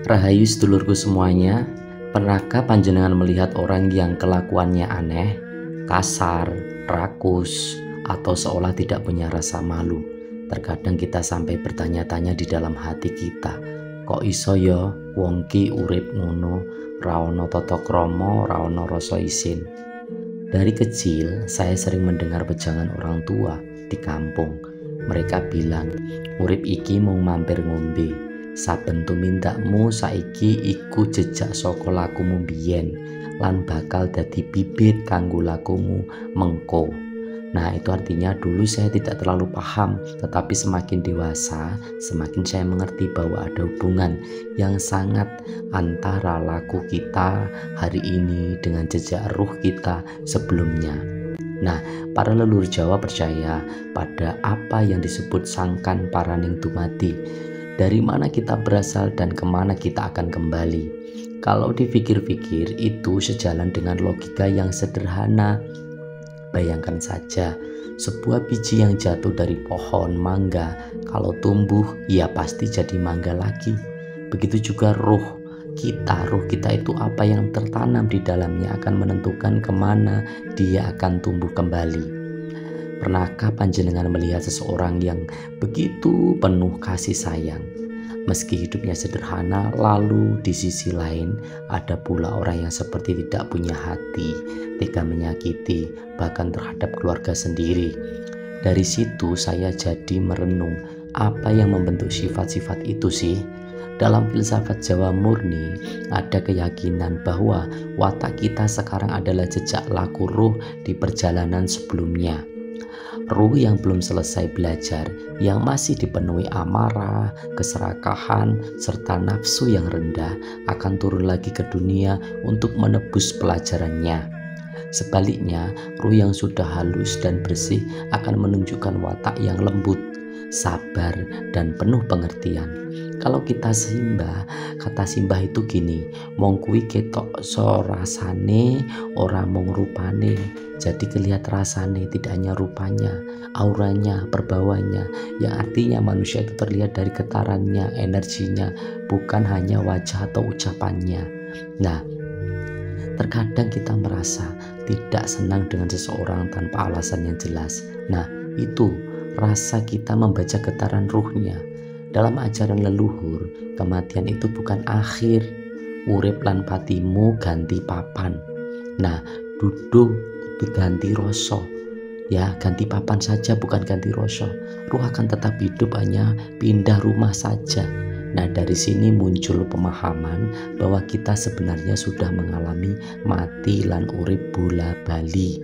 Rahayu sedulurku semuanya, pernahkah panjenengan melihat orang yang kelakuannya aneh, kasar, rakus, atau seolah tidak punya rasa malu? Terkadang kita sampai bertanya-tanya di dalam hati kita, kok iso ya wong ki urip ngono, ra ono tata krama, ra ono rasa isin. Dari kecil, saya sering mendengar wejangan orang tua di kampung. Mereka bilang, urip iki mung mampir ngombe. Saben tumindakmu saiki iku jejak saka lakumu biyen lan bakal dadi bibit kanggo lakumu mengko. Nah, itu artinya dulu saya tidak terlalu paham, tetapi semakin dewasa, semakin saya mengerti bahwa ada hubungan yang sangat antara laku kita hari ini dengan jejak ruh kita sebelumnya. Nah, para leluhur Jawa percaya pada apa yang disebut sangkan paraning dumadi. Dari mana kita berasal dan kemana kita akan kembali. Kalau dipikir-pikir itu sejalan dengan logika yang sederhana. Bayangkan saja, sebuah biji yang jatuh dari pohon mangga, kalau tumbuh, ya pasti jadi mangga lagi. Begitu juga ruh kita itu apa yang tertanam di dalamnya akan menentukan kemana dia akan tumbuh kembali. Pernahkah panjenengan melihat seseorang yang begitu penuh kasih sayang? Meski hidupnya sederhana, lalu di sisi lain ada pula orang yang seperti tidak punya hati, tega menyakiti, bahkan terhadap keluarga sendiri. Dari situ saya jadi merenung, apa yang membentuk sifat-sifat itu sih? Dalam filsafat Jawa murni, ada keyakinan bahwa watak kita sekarang adalah jejak laku ruh di perjalanan sebelumnya. Ruh yang belum selesai belajar, yang masih dipenuhi amarah, keserakahan, serta nafsu yang rendah akan turun lagi ke dunia untuk menebus pelajarannya. Sebaliknya, ruh yang sudah halus dan bersih akan menunjukkan watak yang lembut, sabar, dan penuh pengertian. Kalau kita simbah, kata simbah itu gini, mong kuwi ketok so rasane ora mong rupane. Jadi kelihat rasane, tidak hanya rupanya, auranya, perbawanya, yang artinya manusia itu terlihat dari getarannya, energinya, bukan hanya wajah atau ucapannya. Nah, terkadang kita merasa tidak senang dengan seseorang tanpa alasan yang jelas. Nah, itu rasa kita membaca getaran ruhnya. Dalam ajaran leluhur, kematian itu bukan akhir. Urip lan patimu ganti papan. Nah, duduk ganti rasa. Ya, ganti papan saja, bukan ganti rasa. Ruh akan tetap hidup, hanya pindah rumah saja. Nah, dari sini muncul pemahaman bahwa kita sebenarnya sudah mengalami mati lan urip bola bali.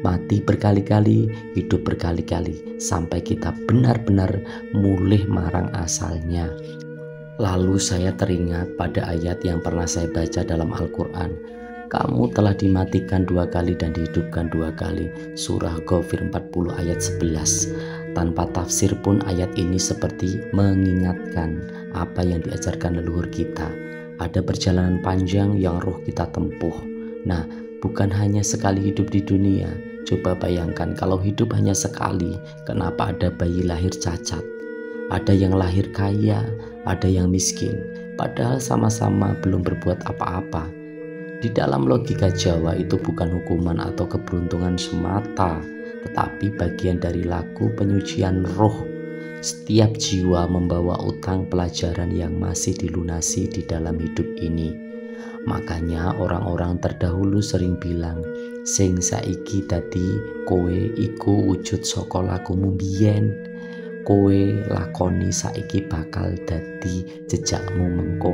Mati berkali-kali, hidup berkali-kali, sampai kita benar-benar mulih marang asalnya. Lalu saya teringat pada ayat yang pernah saya baca dalam Al-Quran. Kamu telah dimatikan 2 kali dan dihidupkan 2 kali. Surah Ghafir 40 ayat 11. Tanpa tafsir pun ayat ini seperti mengingatkan apa yang diajarkan leluhur kita. Ada perjalanan panjang yang roh kita tempuh. Nah, bukan hanya sekali hidup di dunia. Coba bayangkan kalau hidup hanya sekali, kenapa ada bayi lahir cacat? Ada yang lahir kaya, ada yang miskin, padahal sama-sama belum berbuat apa-apa. Di dalam logika Jawa itu bukan hukuman atau keberuntungan semata, tetapi bagian dari laku penyucian roh. Setiap jiwa membawa utang pelajaran yang masih dilunasi di dalam hidup ini. Makanya orang-orang terdahulu sering bilang, sing saiki dadi kowe iku wujud saka lakumu biyen. Kowe lakoni saiki bakal dadi jejakmu mengko.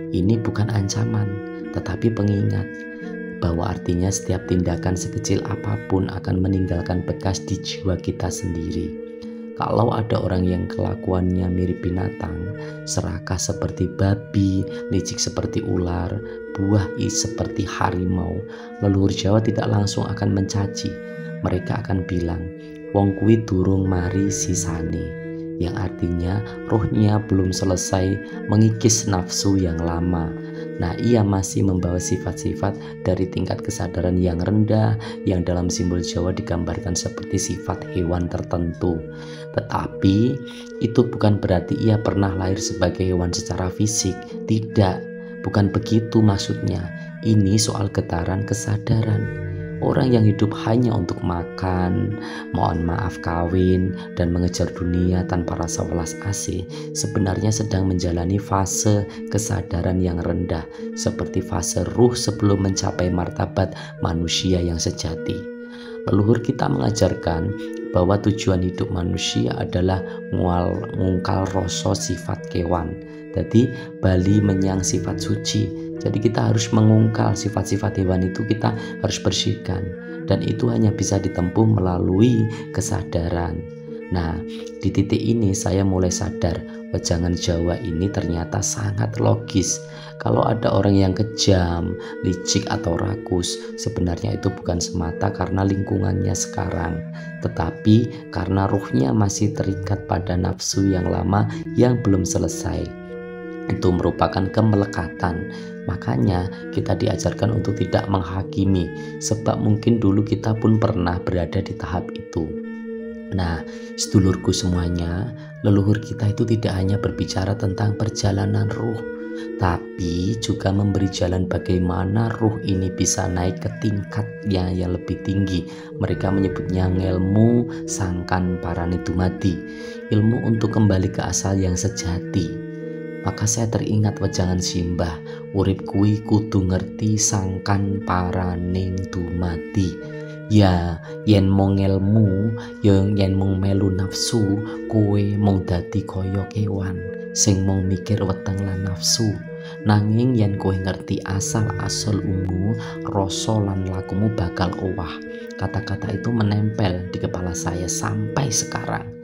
Ini bukan ancaman, tetapi pengingat bahwa artinya setiap tindakan sekecil apapun akan meninggalkan bekas di jiwa kita sendiri. Kalau ada orang yang kelakuannya mirip binatang, serakah seperti babi, licik seperti ular, buah seperti harimau, leluhur Jawa tidak langsung akan mencaci. Mereka akan bilang, wong kuwi durung mari sisane, yang artinya rohnya belum selesai mengikis nafsu yang lama. Nah, ia masih membawa sifat-sifat dari tingkat kesadaran yang rendah yang dalam simbol Jawa digambarkan seperti sifat hewan tertentu. Tetapi itu bukan berarti ia pernah lahir sebagai hewan secara fisik. Tidak, bukan begitu maksudnya. Ini soal getaran kesadaran. Orang yang hidup hanya untuk makan, mohon maaf kawin, dan mengejar dunia tanpa rasa welas asih sebenarnya sedang menjalani fase kesadaran yang rendah, seperti fase ruh sebelum mencapai martabat manusia yang sejati. Leluhur kita mengajarkan bahwa tujuan hidup manusia adalah ngungkal rasa sifat kewan. Jadi bali menyang sifat suci. Jadi kita harus mengungkal sifat-sifat hewan itu, kita harus bersihkan. Dan itu hanya bisa ditempuh melalui kesadaran. Nah, di titik ini saya mulai sadar wejangan Jawa ini ternyata sangat logis. Kalau ada orang yang kejam, licik atau rakus, sebenarnya itu bukan semata karena lingkungannya sekarang, tetapi karena ruhnya masih terikat pada nafsu yang lama yang belum selesai. Itu merupakan kemelekatan. Makanya kita diajarkan untuk tidak menghakimi, sebab mungkin dulu kita pun pernah berada di tahap itu. Nah, sedulurku semuanya, leluhur kita itu tidak hanya berbicara tentang perjalanan ruh, tapi juga memberi jalan bagaimana ruh ini bisa naik ke tingkatnya yang lebih tinggi. Mereka menyebutnya ngelmu sangkan paranidumati, ilmu untuk kembali ke asal yang sejati. Maka saya teringat wejangan simbah, urip kui kudu ngerti sangkan paraning dumati. Ya, yen mong ngelmu, yen mong melu nafsu, kowe mong dadi kaya kewan, sing mong mikir weteng lan nafsu. Nanging yen kowe ngerti asal-asal ungu, rasa lan lakumu bakal owah. Kata-kata itu menempel di kepala saya sampai sekarang.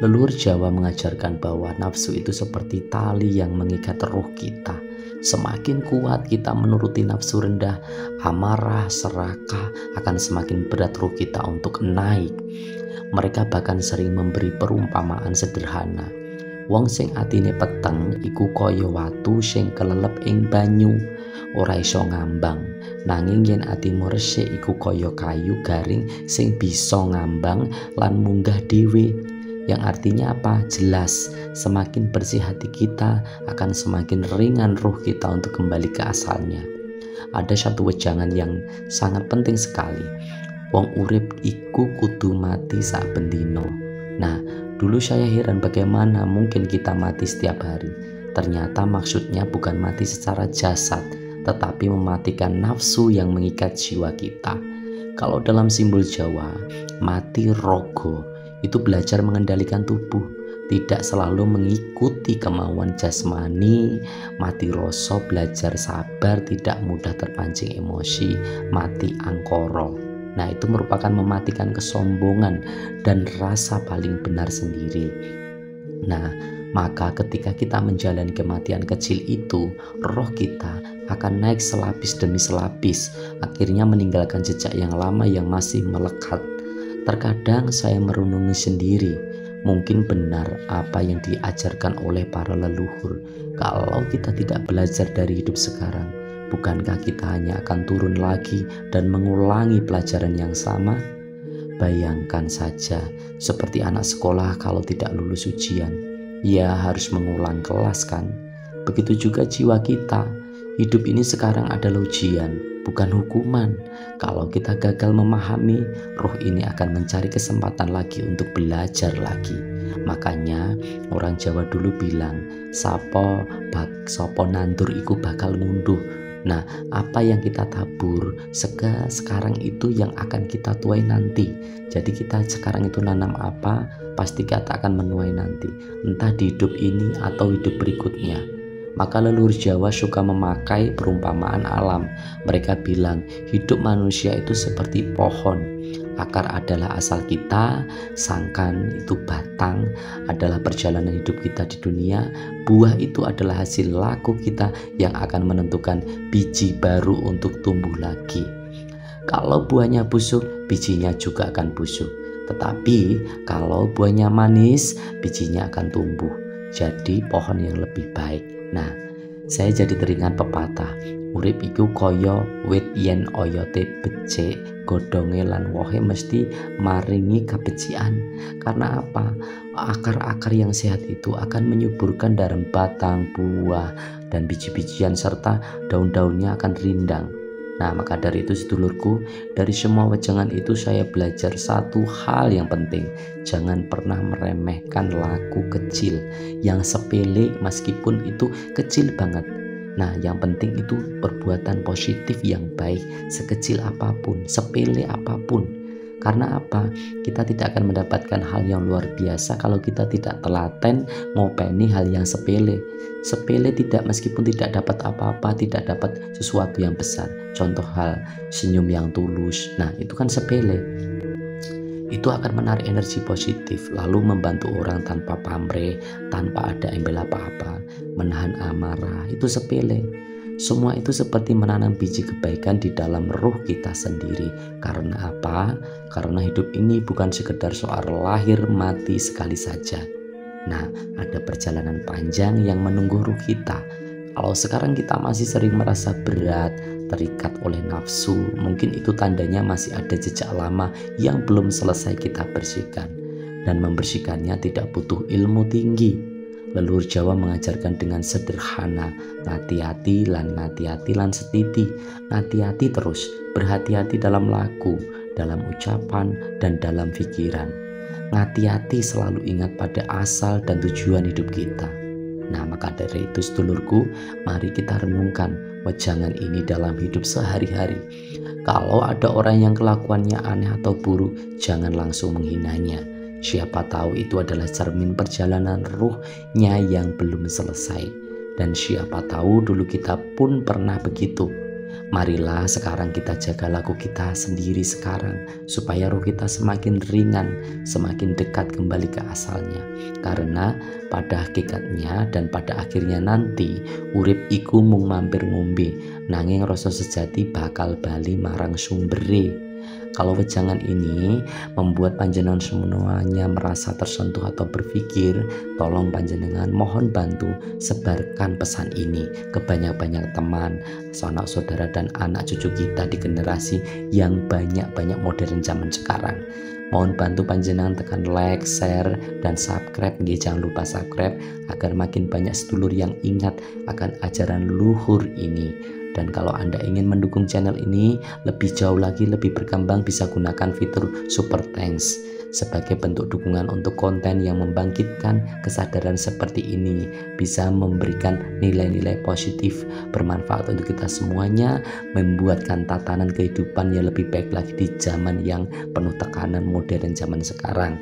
Leluhur Jawa mengajarkan bahwa nafsu itu seperti tali yang mengikat ruh kita. Semakin kuat kita menuruti nafsu rendah, amarah, serakah, akan semakin berat ruh kita untuk naik. Mereka bahkan sering memberi perumpamaan sederhana. Wong sing atine peteng iku kaya watu sing kelelep ing banyu, ora iso ngambang. Nanging yen atimu resik iku kaya kayu garing sing bisa ngambang lan munggah dhewe. Yang artinya apa? Jelas, semakin bersih hati kita akan semakin ringan ruh kita untuk kembali ke asalnya. Ada satu wejangan yang sangat penting sekali. Wong urip iku kudu mati saben dina. Nah, dulu saya heran bagaimana mungkin kita mati setiap hari. Ternyata maksudnya bukan mati secara jasad, tetapi mematikan nafsu yang mengikat jiwa kita. Kalau dalam simbol Jawa, mati rogo itu belajar mengendalikan tubuh, tidak selalu mengikuti kemauan jasmani. Mati rasa belajar sabar, tidak mudah terpancing emosi. Mati angkoro, nah itu merupakan mematikan kesombongan dan rasa paling benar sendiri. Nah, maka ketika kita menjalani kematian kecil itu, roh kita akan naik selapis demi selapis, akhirnya meninggalkan jejak yang lama yang masih melekat. Terkadang saya merenungi sendiri, mungkin benar apa yang diajarkan oleh para leluhur. Kalau kita tidak belajar dari hidup sekarang, bukankah kita hanya akan turun lagi dan mengulangi pelajaran yang sama? Bayangkan saja, seperti anak sekolah kalau tidak lulus ujian, ia harus mengulang kelas kan? Begitu juga jiwa kita. Hidup ini sekarang adalah ujian, bukan hukuman. Kalau kita gagal memahami, roh ini akan mencari kesempatan lagi untuk belajar lagi. Makanya orang Jawa dulu bilang, sopo nandur iku bakal ngunduh. Nah, apa yang kita tabur sekarang itu yang akan kita tuai nanti. Jadi kita sekarang itu nanam apa, pasti kita akan menuai nanti, entah di hidup ini atau hidup berikutnya. Maka leluhur Jawa suka memakai perumpamaan alam. Mereka bilang hidup manusia itu seperti pohon. Akar adalah asal kita, sangkan itu batang adalah perjalanan hidup kita di dunia, buah itu adalah hasil laku kita yang akan menentukan biji baru untuk tumbuh lagi. Kalau buahnya busuk, bijinya juga akan busuk. Tetapi kalau buahnya manis, bijinya akan tumbuh jadi pohon yang lebih baik. Nah, Saya jadi teringat pepatah, urip iku kaya wit yen oyote becik, godhonge lan wohe mesti maringi kabecikan. Karena apa? Akar-akar yang sehat itu akan menyuburkan dalam batang, buah, dan biji-bijian serta daun-daunnya akan rindang. Nah, maka dari itu sedulurku, dari semua wejangan itu saya belajar satu hal yang penting. Jangan pernah meremehkan laku kecil yang sepele meskipun itu kecil banget. Nah, yang penting itu perbuatan positif yang baik, sekecil apapun, sepele apapun. Karena apa? Kita tidak akan mendapatkan hal yang luar biasa kalau kita tidak telaten ngopeni hal yang sepele. Sepele tidak, meskipun tidak dapat apa-apa, tidak dapat sesuatu yang besar. Contoh hal senyum yang tulus. Nah, itu kan sepele. Itu akan menarik energi positif, lalu membantu orang tanpa pamrih, tanpa ada embel apa-apa, menahan amarah. Itu sepele. Semua itu seperti menanam biji kebaikan di dalam ruh kita sendiri. Karena apa? Karena hidup ini bukan sekedar soal lahir mati sekali saja. Nah, ada perjalanan panjang yang menunggu ruh kita. Kalau sekarang kita masih sering merasa berat, terikat oleh nafsu, mungkin itu tandanya masih ada jejak lama yang belum selesai kita bersihkan. Dan membersihkannya tidak butuh ilmu tinggi. Leluhur Jawa mengajarkan dengan sederhana, ngati-hati lan setiti. Ngati-hati terus, berhati-hati dalam laku, dalam ucapan, dan dalam pikiran. Ngati-hati selalu ingat pada asal dan tujuan hidup kita. Nah, maka dari itu sedulurku, mari kita renungkan wejangan ini dalam hidup sehari-hari. Kalau ada orang yang kelakuannya aneh atau buruk, jangan langsung menghinanya. Siapa tahu itu adalah cermin perjalanan ruhnya yang belum selesai. Dan siapa tahu dulu kita pun pernah begitu. Marilah sekarang kita jaga laku kita sendiri sekarang, supaya ruh kita semakin ringan, semakin dekat kembali ke asalnya. Karena pada hakikatnya dan pada akhirnya nanti, urip iku mung mampir ngombe, nanging rasa sejati bakal bali marang sumbere. Kalau wejangan ini membuat panjenengan semuanya merasa tersentuh atau berpikir, tolong panjenengan mohon bantu sebarkan pesan ini ke banyak-banyak teman, sanak saudara dan anak cucu kita di generasi yang banyak-banyak modern zaman sekarang. Mohon bantu panjenengan tekan like, share, dan subscribe. Jangan lupa subscribe agar makin banyak sedulur yang ingat akan ajaran luhur ini. Dan kalau Anda ingin mendukung channel ini lebih jauh lagi, lebih berkembang, bisa gunakan fitur Super Thanks sebagai bentuk dukungan untuk konten yang membangkitkan kesadaran seperti ini, bisa memberikan nilai-nilai positif bermanfaat untuk kita semuanya, membuatkan tatanan kehidupan yang lebih baik lagi di zaman yang penuh tekanan modern zaman sekarang.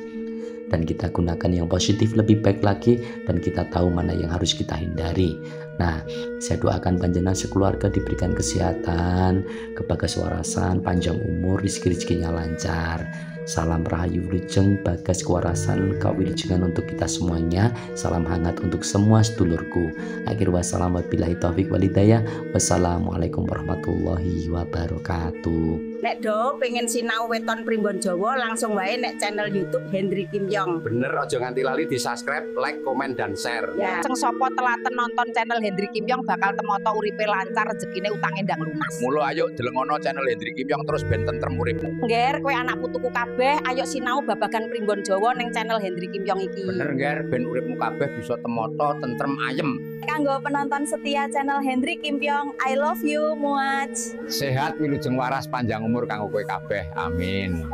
Dan kita gunakan yang positif lebih baik lagi, dan kita tahu mana yang harus kita hindari. Nah, saya doakan panjenengan sekeluarga diberikan kesehatan, kebagas warasan, panjang umur, rezeki-rezekinya lancar. Salam rahayu wilujeng, bagas kewarasan, kawilujengan untuk kita semuanya. Salam hangat untuk semua sedulurku. Akhir wassalam, wabillahi taufiq walhidayah. Wassalamualaikum warahmatullahi wabarakatuh. Nek do pengen sinau weton primbon Jawa, langsung wae nek channel YouTube Hendri Kim Yong. Bener, aja nganti lali di subscribe, like, komen, dan share. Ya. Sing sapa telaten nonton channel Hendri Kim Yong bakal temoto uripe lancar, rezekine utange ndang lunas. Mula ayo delengono channel Hendri Kim Yong terus ben tentrem uripmu. Ngger kowe anak putuku kabeh, ayo sinau babagan primbon Jawa ning channel Hendri Kim Yong iki. Bener ngger, ben uripmu kabeh bisa temoto, tentrem, ayem. Kanggo penonton setia channel Hendri Kim Yong, I love you much. Sehat, wilujeng waras, panjang umur kanggo kowe kabeh. Amin.